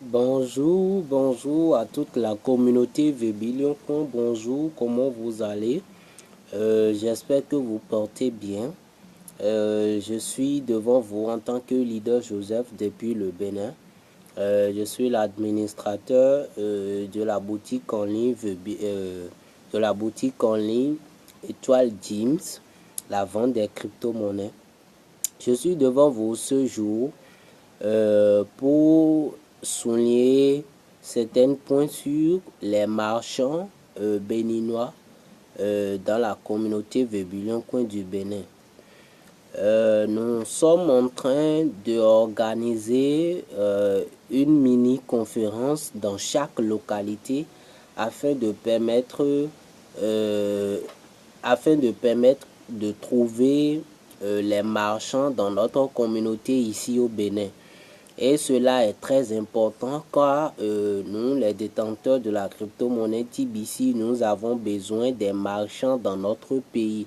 Bonjour à toute la communauté Vébillon. Bonjour, comment vous allez? J'espère que vous portez bien. Je suis devant vous en tant que leader Joseph depuis le Bénin. Je suis l'administrateur de la boutique en ligne Étoile James, la vente des crypto-monnaies. Je suis devant vous ce jour pour souligner certains points sur les marchands béninois dans la communauté Vébillon Coin du Bénin. Nous sommes en train d'organiser une mini-conférence dans chaque localité afin de permettre, de trouver les marchands dans notre communauté ici au Bénin. Et cela est très important car nous, les détenteurs de la crypto-monnaie TBC, nous avons besoin des marchands dans notre pays.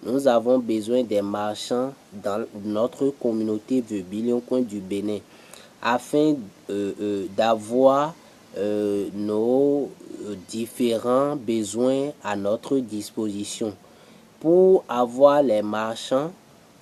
Nous avons besoin des marchands dans notre communauté Vébillon Coin du Bénin afin d'avoir nos différents besoins à notre disposition. Pour avoir les marchands,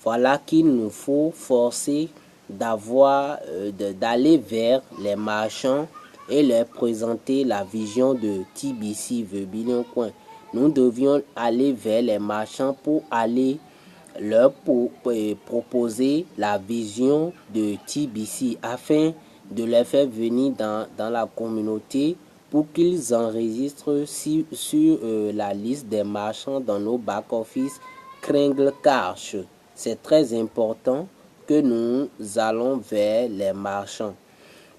voilà qu'il nous faut forcer d'aller vers les marchands et leur présenter la vision de TBC Vébillon Coin. Nous devions aller vers les marchands pour aller leur proposer la vision de TBC afin de les faire venir dans la communauté pour qu'ils enregistrent sur la liste des marchands dans nos back-office Kringle Cash. C'est très important que nous allons vers les marchands.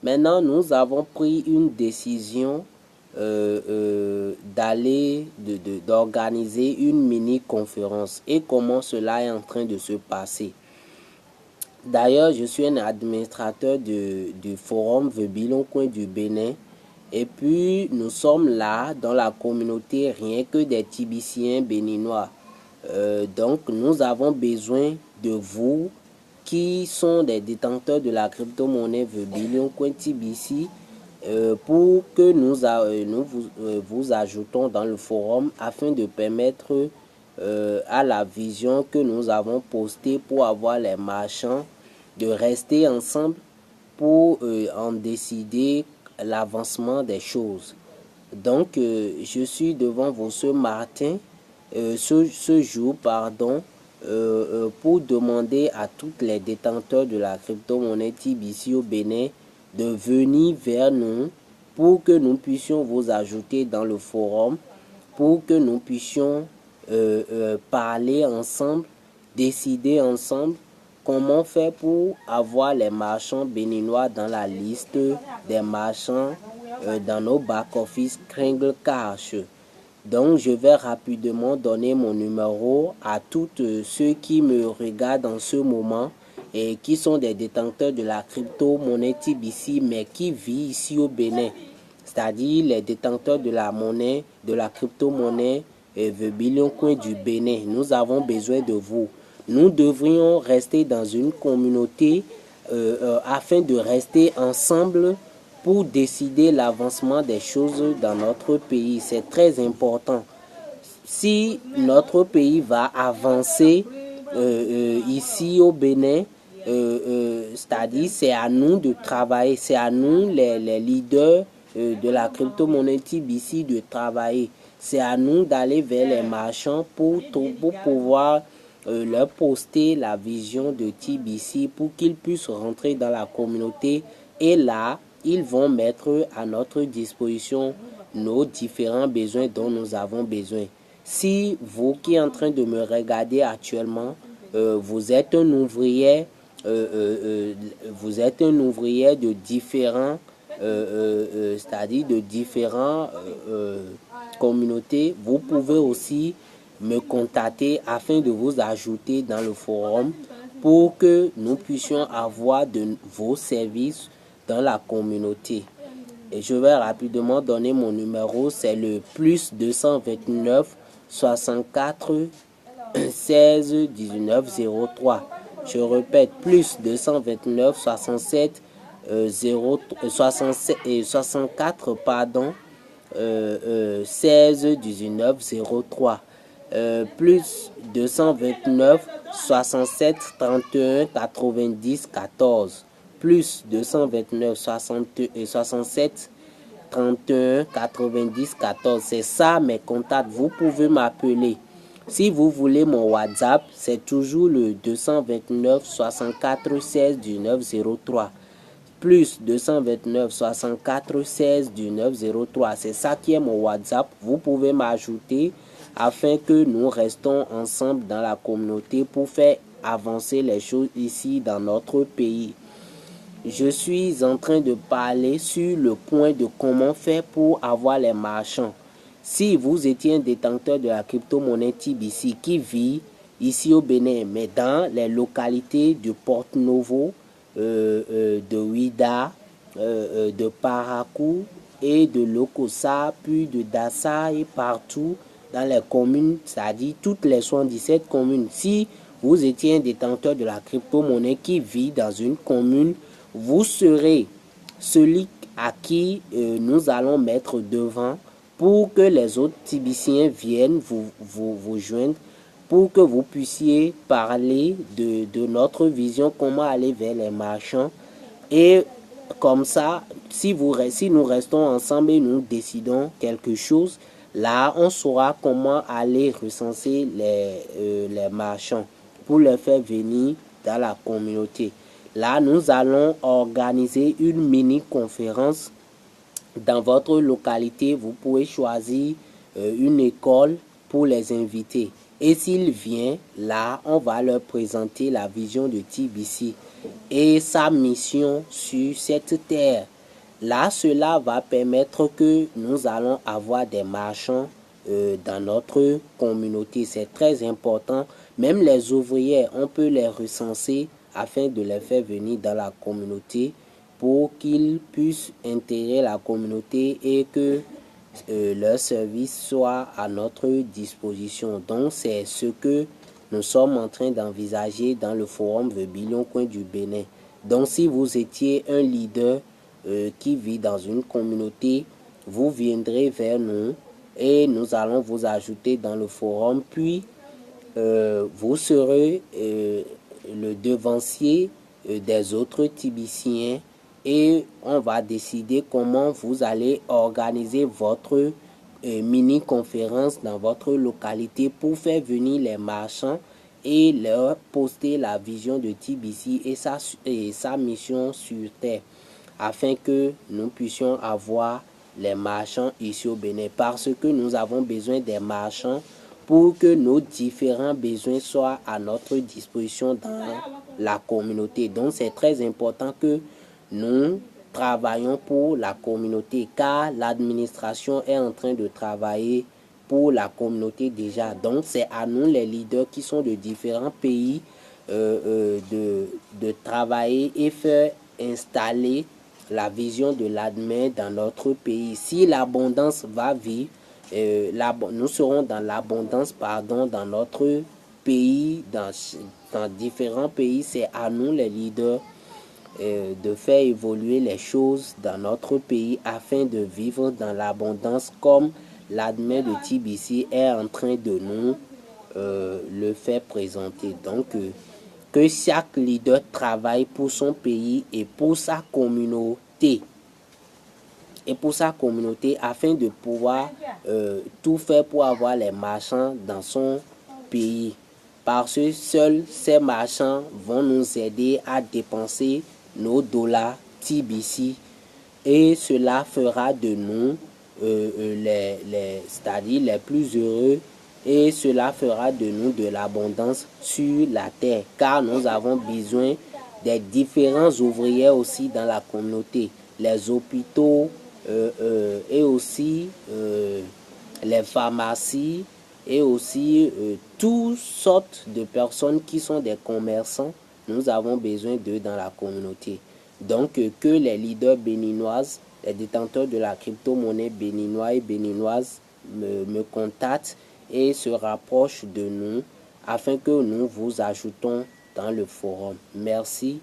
Maintenant, nous avons pris une décision d'organiser une mini-conférence et comment cela est en train de se passer. D'ailleurs, je suis un administrateur du forum Vébillon Coin du Bénin et puis nous sommes là dans la communauté rien que des Tibiciens béninois. Donc, nous avons besoin de vous qui sont des détenteurs de la crypto-monnaie Vébillon Coin TBC pour que nous vous ajoutons dans le forum afin de permettre à la vision que nous avons postée pour avoir les marchands de rester ensemble pour en décider l'avancement des choses. Donc, je suis devant vous ce matin, ce jour, pour demander à tous les détenteurs de la crypto-monnaie TBC au Bénin de venir vers nous pour que nous puissions vous ajouter dans le forum, pour que nous puissions parler ensemble, décider ensemble comment faire pour avoir les marchands béninois dans la liste des marchands dans nos back-office Kringle Cash. Donc, je vais rapidement donner mon numéro à tous ceux qui me regardent en ce moment et qui sont des détenteurs de la crypto-monnaie TBC, mais qui vivent ici au Bénin. C'est-à-dire les détenteurs de la monnaie, de la crypto-monnaie Vébillon Coin du Bénin. Nous avons besoin de vous. Nous devrions rester dans une communauté afin de rester ensemble pour décider l'avancement des choses dans notre pays. C'est très important. Si notre pays va avancer ici au Bénin, c'est-à-dire c'est à nous de travailler, c'est à nous les leaders de la crypto-monnaie TBC de travailler. C'est à nous d'aller vers les marchands pour pouvoir leur poster la vision de TBC pour qu'ils puissent rentrer dans la communauté et là, ils vont mettre à notre disposition nos différents besoins dont nous avons besoin. Si vous qui êtes en train de me regarder actuellement, vous êtes un ouvrier, de différents, c'est-à-dire de différentes communautés, vous pouvez aussi me contacter afin de vous ajouter dans le forum pour que nous puissions avoir de vos services dans la communauté. Et je vais rapidement donner mon numéro, c'est le plus 229 64 16 19 03. Je répète, plus 229 67 64 pardon, 16 19 03 plus 229 67 31 90 14 plus 229 67 31 90 14. C'est ça mes contacts. Vous pouvez m'appeler. Si vous voulez mon WhatsApp, c'est toujours le 229 64 16 19 03 plus 229 64 16 19 03. C'est ça qui est mon WhatsApp. Vous pouvez m'ajouter afin que nous restons ensemble dans la communauté pour faire avancer les choses ici dans notre pays. Je suis en train de parler sur le point de comment faire pour avoir les marchands. Si vous étiez un détenteur de la crypto-monnaie TBC qui vit ici au Bénin, mais dans les localités de Porto-Novo, de Ouida, de Parakou et de Lokossa, puis de Dassa et partout dans les communes, c'est-à-dire toutes les 77 communes. Si vous étiez un détenteur de la crypto-monnaie qui vit dans une commune, vous serez celui à qui nous allons mettre devant pour que les autres Tibiciens viennent vous joindre, pour que vous puissiez parler de notre vision, comment aller vers les marchands. Et comme ça, si nous restons ensemble et nous décidons quelque chose, là, on saura comment aller recenser les marchands pour les faire venir dans la communauté. Là, nous allons organiser une mini-conférence dans votre localité. Vous pouvez choisir une école pour les inviter. Et s'ils viennent, là, on va leur présenter la vision de TBC et sa mission sur cette terre. Là, cela va permettre que nous allons avoir des marchands dans notre communauté. C'est très important. Même les ouvriers, on peut les recenser afin de les faire venir dans la communauté pour qu'ils puissent intégrer la communauté et que leur service soit à notre disposition. Donc, c'est ce que nous sommes en train d'envisager dans le forum The Billion Coin du Bénin. Donc, si vous étiez un leader qui vit dans une communauté, vous viendrez vers nous et nous allons vous ajouter dans le forum. Puis, vous serez le devancier des autres Tibiciens et on va décider comment vous allez organiser votre mini-conférence dans votre localité pour faire venir les marchands et leur poster la vision de TBC et sa mission sur terre afin que nous puissions avoir les marchands ici au Bénin, parce que nous avons besoin des marchands pour que nos différents besoins soient à notre disposition dans la communauté. Donc c'est très important que nous travaillons pour la communauté, car l'administration est en train de travailler pour la communauté déjà. Donc c'est à nous les leaders qui sont de différents pays de travailler et faire installer la vision de l'admin dans notre pays. Si l'abondance va vivre, nous serons dans l'abondance dans notre pays, dans différents pays. C'est à nous les leaders de faire évoluer les choses dans notre pays afin de vivre dans l'abondance comme l'admin de TBC est en train de nous le faire présenter. Donc que chaque leader travaille pour son pays et pour sa communauté. Afin de pouvoir tout faire pour avoir les marchands dans son pays. Parce que seuls ces marchands vont nous aider à dépenser nos dollars TBC et cela fera de nous c'est-à-dire les plus heureux, et cela fera de nous de l'abondance sur la terre, car nous avons besoin des différents ouvriers aussi dans la communauté, les hôpitaux et aussi les pharmacies et aussi toutes sortes de personnes qui sont des commerçants. Nous avons besoin d'eux dans la communauté. Donc que les leaders béninoises, les détenteurs de la crypto-monnaie béninois et béninoises me contactent et se rapprochent de nous afin que nous vous ajoutons dans le forum. Merci